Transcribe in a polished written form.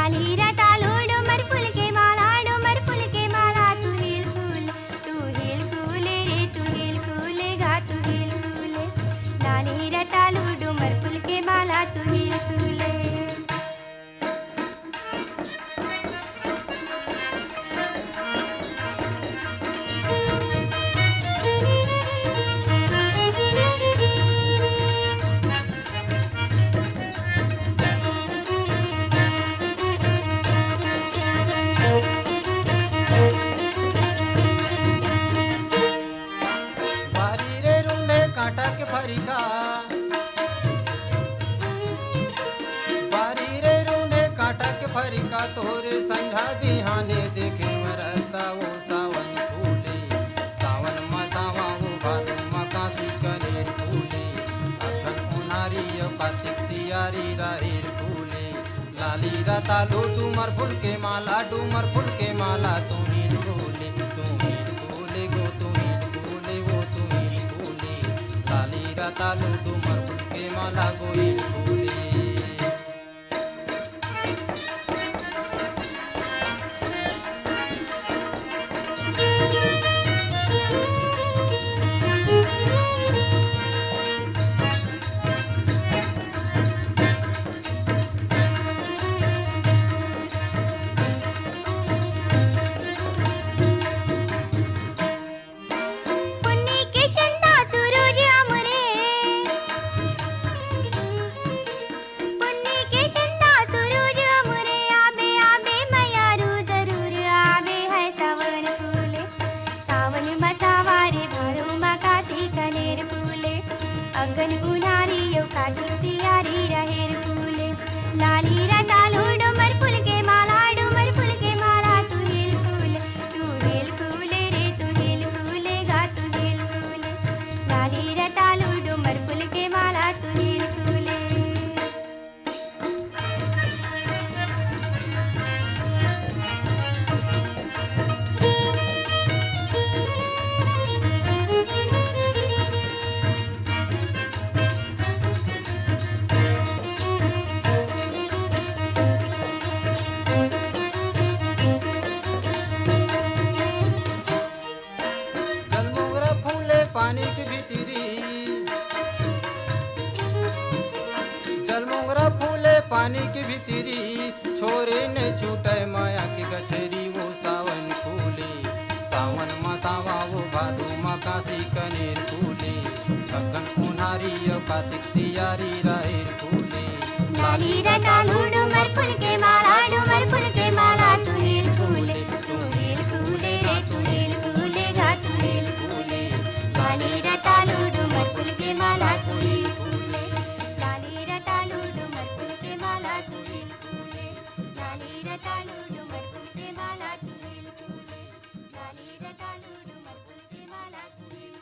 लाली रतालू डुमर फूल के माला तू हिल फूले रे तू हिल फूले गा तू हिल फूले। लाली रतालू डुमर फूल के माला तू हिल फूले। बारी रे रूंढे कांटा के फरिका, बारी रे रूंढे कांटा के फरिका तोरे संझा बिहाने देखे मरता वो सावन फूले। सावन मसावा वो भादो मकासी कनेर फूले। अठन उनारी कार्तिक सियारी राहेर फूले। लाली रतालू डूमर फूल के माला डूमर फूल के माला तुमिल फूले गो तुमिल फूले वो तुमिल फूले। लाली रतालू डूमर फूल के माला गोइल फूले। पुन्नी के चंदा सूरज अमरे, पुन्नी के चंदा सूरज अमरे आबे आबे मैयारू जरूर आबे है सावन फूले। सावन मसावा रे भादो मकासी कनेर फूले। अगन उनारी यो कार्तिक सियारी रहेर फूले। लाली रतालू डुमर फूल के माला तू हिल फूले रे तू हिल फूले गा तू हिल फूले। लाली रतालू डुमर फूल के माला तू हिल फूले। जलमोगरा फूले पानी के भीतरी, जलमोगरा फूले पानी के भीतरी। छोरे ने छूटे माया की गठरी वो सावन फूले। सावन मसावा वो भादो मकासी कनेर फूले। अगन उन्हारी कार्तिक सियारी राहेर फूले। लाली रतालू डुमर फूल के माला तू हिल फूले रे तू हिल फूले गा तू हिल फूले। लाली रतालू डुमर फूल के माला तू हिल फूले। लाली रतालू डुमर फूल के माला तू हिल फूले। लाली रतालू डुमर फूल के माला तू हिल फूले। लाली रतालू डुमर फूल के माला तू हिल